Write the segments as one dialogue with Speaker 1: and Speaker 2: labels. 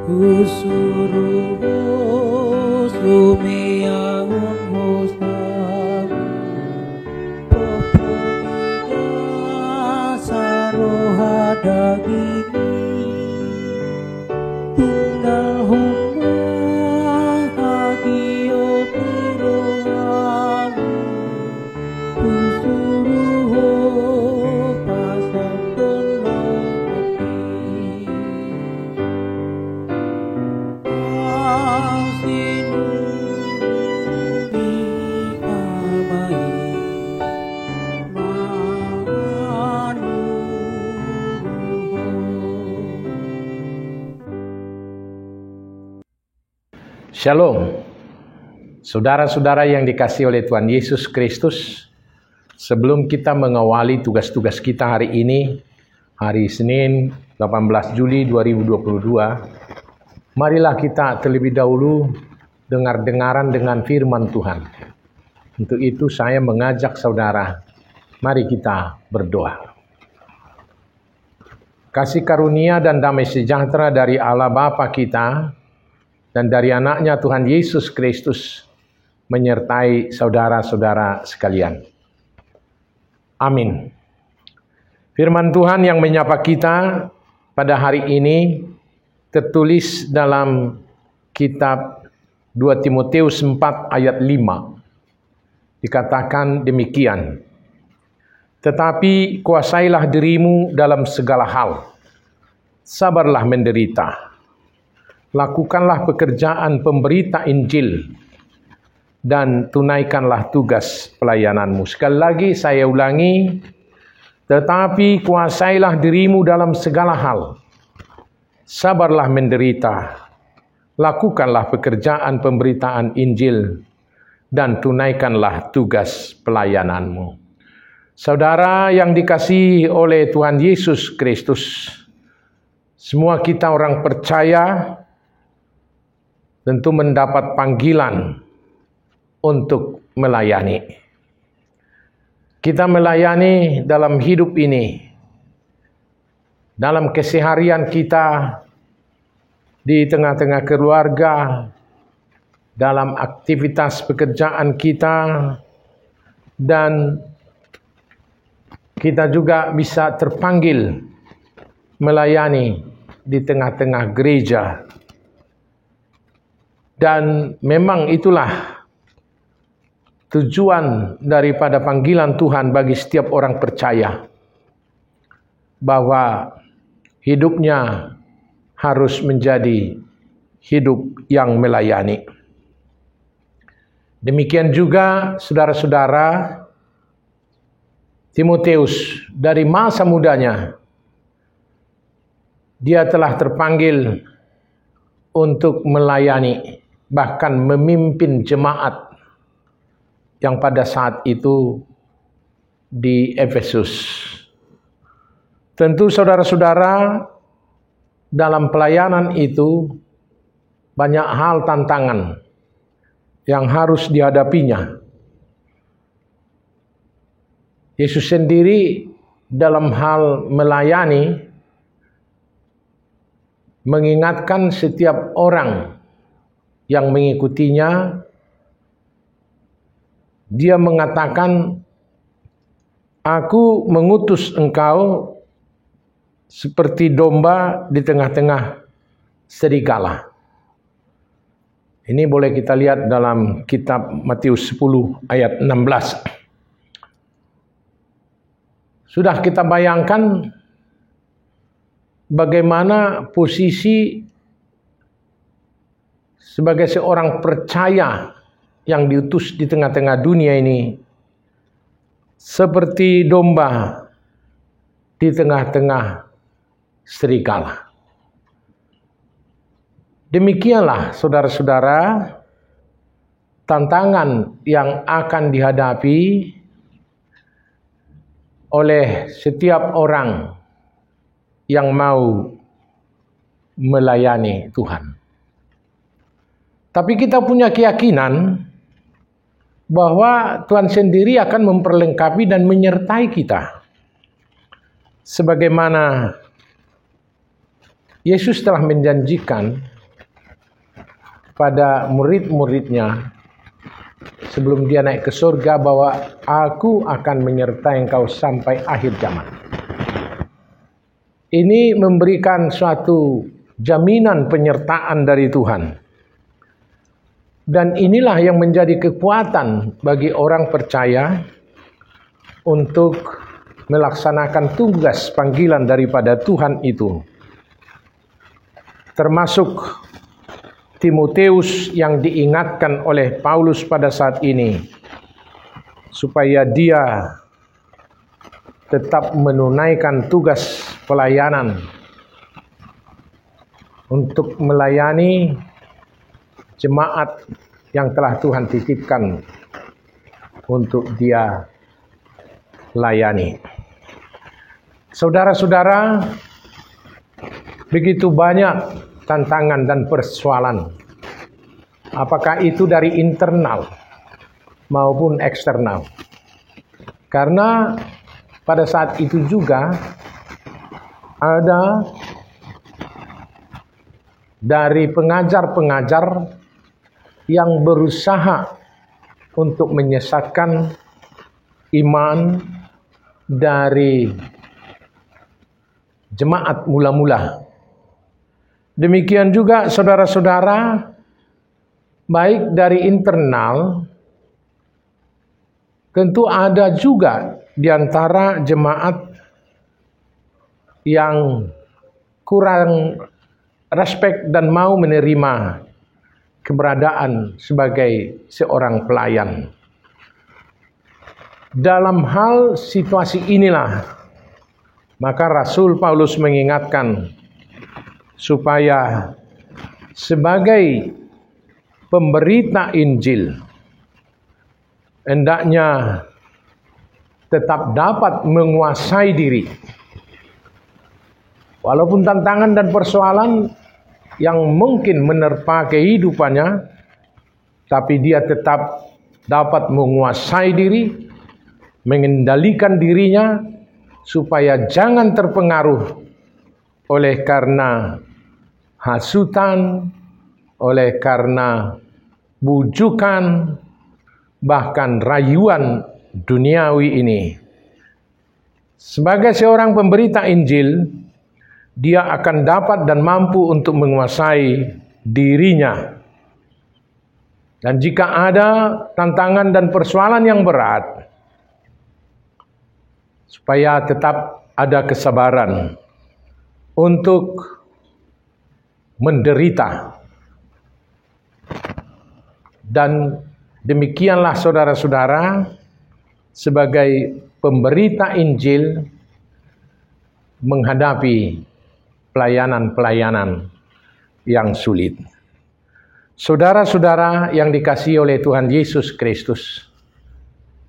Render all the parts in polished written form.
Speaker 1: Kusuruh sumiang musang Popogiga saroha daging Tunggal humah hagio tiroang Kusuruh pasang
Speaker 2: Shalom, saudara-saudara yang dikasihi oleh Tuhan Yesus Kristus. Sebelum kita mengawali tugas-tugas kita hari ini, hari Senin 18 Juli 2022, marilah kita terlebih dahulu dengar-dengaran dengan firman Tuhan. Untuk itu saya mengajak saudara, mari kita berdoa. Kasih karunia dan damai sejahtera dari Allah Bapa kita dan dari anaknya Tuhan Yesus Kristus menyertai saudara-saudara sekalian. Amin. Firman Tuhan yang menyapa kita pada hari ini tertulis dalam kitab 2 Timotius 4 ayat 5. Dikatakan demikian. Tetapi kuasailah dirimu dalam segala hal. Sabarlah menderita. Lakukanlah pekerjaan pemberita Injil dan tunaikanlah tugas pelayananmu. Sekali lagi saya ulangi, tetapi kuasailah dirimu dalam segala hal. Sabarlah menderita. Lakukanlah pekerjaan pemberitaan Injil dan tunaikanlah tugas pelayananmu. Saudara yang dikasihi oleh Tuhan Yesus Kristus, semua kita orang percaya tentu mendapat panggilan untuk melayani. Kita melayani dalam hidup ini, dalam keseharian kita, di tengah-tengah keluarga, dalam aktivitas pekerjaan kita, dan kita juga bisa terpanggil melayani di tengah-tengah gereja. Dan memang itulah tujuan daripada panggilan Tuhan bagi setiap orang percaya, bahwa hidupnya harus menjadi hidup yang melayani. Demikian juga saudara-saudara, Timotius dari masa mudanya dia telah terpanggil untuk melayani, bahkan memimpin jemaat yang pada saat itu di Efesus. Tentu saudara-saudara, dalam pelayanan itu banyak hal tantangan yang harus dihadapinya. Yesus sendiri dalam hal melayani mengingatkan setiap orang yang mengikutinya. Dia mengatakan, "Aku mengutus engkau seperti domba di tengah-tengah serigala." Ini boleh kita lihat dalam kitab Matius 10 ayat 16. Sudah kita bayangkan bagaimana posisi sebagai seorang percaya yang diutus di tengah-tengah dunia ini, seperti domba di tengah-tengah serigala. Demikianlah saudara-saudara tantangan yang akan dihadapi oleh setiap orang yang mau melayani Tuhan. Tapi kita punya keyakinan bahwa Tuhan sendiri akan memperlengkapi dan menyertai kita. Sebagaimana Yesus telah menjanjikan pada murid-muridnya sebelum dia naik ke surga bahwa aku akan menyertai engkau sampai akhir zaman. Ini memberikan suatu jaminan penyertaan dari Tuhan. Dan inilah yang menjadi kekuatan bagi orang percaya untuk melaksanakan tugas panggilan daripada Tuhan itu. Termasuk Timotius yang diingatkan oleh Paulus pada saat ini supaya dia tetap menunaikan tugas pelayanan untuk melayani jemaat yang telah Tuhan titipkan untuk dia layani. Saudara-saudara, begitu banyak tantangan dan persoalan, apakah itu dari internal maupun eksternal. Karena pada saat itu juga ada dari pengajar-pengajar yang berusaha untuk menyesatkan iman dari jemaat mula-mula. Demikian juga saudara-saudara, baik dari internal, tentu ada juga di antara jemaat yang kurang respek dan mau menerima keberadaan sebagai seorang pelayan. Dalam hal situasi inilah, maka Rasul Paulus mengingatkan supaya sebagai pemberita Injil hendaknya tetap dapat menguasai diri. Walaupun tantangan dan persoalan yang mungkin menerpa kehidupannya, tapi dia tetap dapat menguasai diri, mengendalikan dirinya, supaya jangan terpengaruh oleh karena hasutan, oleh karena bujukan, bahkan rayuan duniawi ini. Sebagai seorang pemberita Injil, dia akan dapat dan mampu untuk menguasai dirinya. Dan jika ada tantangan dan persoalan yang berat, supaya tetap ada kesabaran untuk menderita. Dan demikianlah saudara-saudara, sebagai pemberita Injil menghadapi pelayanan-pelayanan yang sulit. Saudara-saudara yang dikasihi oleh Tuhan Yesus Kristus,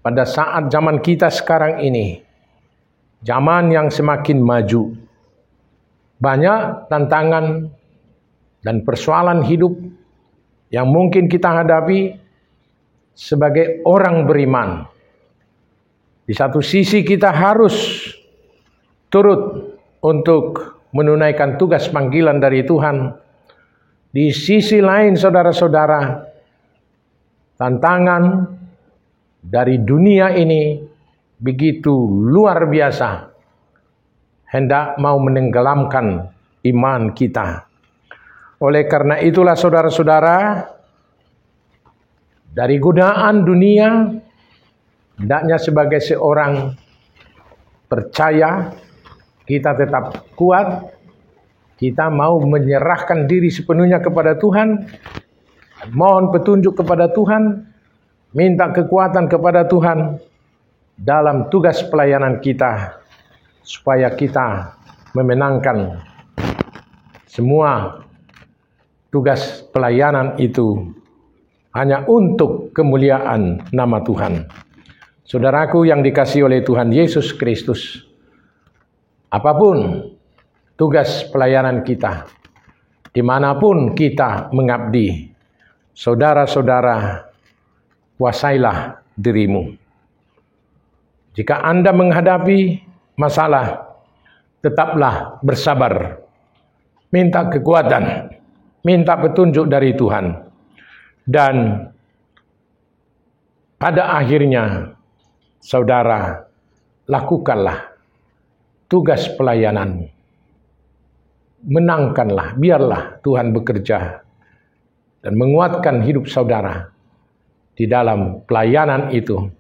Speaker 2: pada saat zaman kita sekarang ini, zaman yang semakin maju, banyak tantangan dan persoalan hidup yang mungkin kita hadapi sebagai orang beriman. Di satu sisi kita harus turut untuk menunaikan tugas panggilan dari Tuhan. Di sisi lain saudara-saudara, tantangan dari dunia ini begitu luar biasa, hendak mau menenggelamkan iman kita. Oleh karena itulah saudara-saudara, dari godaan dunia, hendaknya sebagai seorang percaya, kita tetap kuat, kita mau menyerahkan diri sepenuhnya kepada Tuhan, mohon petunjuk kepada Tuhan, minta kekuatan kepada Tuhan dalam tugas pelayanan kita, supaya kita memenangkan semua tugas pelayanan itu hanya untuk kemuliaan nama Tuhan. Saudaraku yang dikasihi oleh Tuhan Yesus Kristus, apapun tugas pelayanan kita, dimanapun kita mengabdi, saudara-saudara, kuasailah dirimu. Jika Anda menghadapi masalah, tetaplah bersabar, minta kekuatan, minta petunjuk dari Tuhan. Dan pada akhirnya, saudara, lakukanlah tugas pelayananmu. Menangkanlah, biarlah Tuhan bekerja dan menguatkan hidup saudara di dalam pelayanan itu,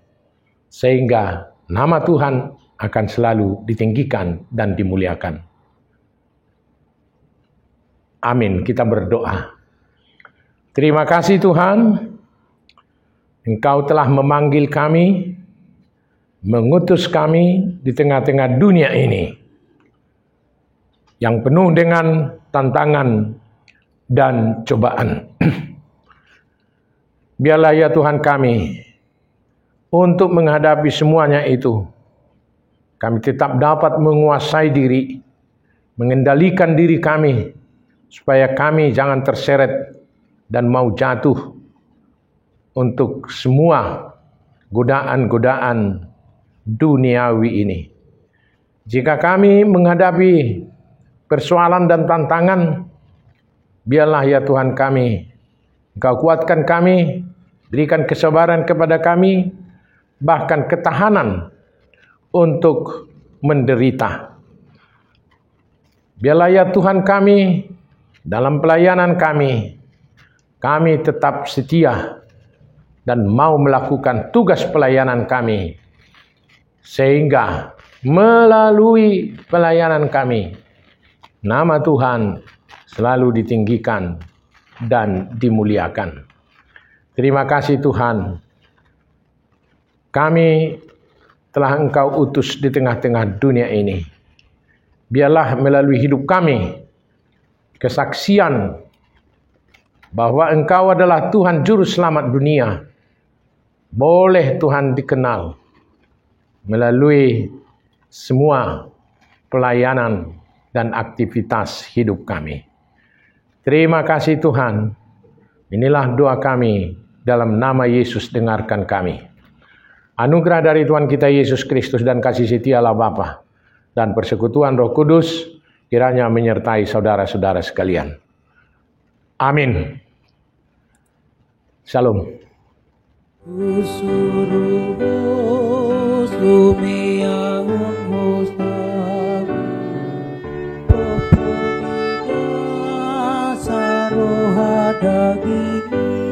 Speaker 2: sehingga nama Tuhan akan selalu ditinggikan dan dimuliakan. Amin. Kita berdoa. Terima kasih Tuhan, Engkau telah memanggil kami, mengutus kami di tengah-tengah dunia ini yang penuh dengan tantangan dan cobaan. Biarlah ya Tuhan kami, untuk menghadapi semuanya itu, kami tetap dapat menguasai diri, mengendalikan diri kami, supaya kami jangan terseret dan mau jatuh untuk semua godaan-godaan duniawi ini. Jika kami menghadapi persoalan dan tantangan, biarlah ya Tuhan kami, Engkau kuatkan kami, berikan kesabaran kepada kami, bahkan ketahanan untuk menderita. Biarlah ya Tuhan kami, dalam pelayanan kami tetap setia dan mau melakukan tugas pelayanan kami, sehingga melalui pelayanan kami, nama Tuhan selalu ditinggikan dan dimuliakan. Terima kasih Tuhan, kami telah Engkau utus di tengah-tengah dunia ini. Biarlah melalui hidup kami, kesaksian bahwa Engkau adalah Tuhan Juru Selamat dunia, boleh Tuhan dikenal melalui semua pelayanan dan aktivitas hidup kami. Terima kasih Tuhan. Inilah doa kami, dalam nama Yesus dengarkan kami. Anugerah dari Tuhan kita Yesus Kristus dan kasih setia Allah Bapa dan persekutuan Roh Kudus kiranya menyertai saudara-saudara sekalian. Amin. Shalom.
Speaker 1: Daging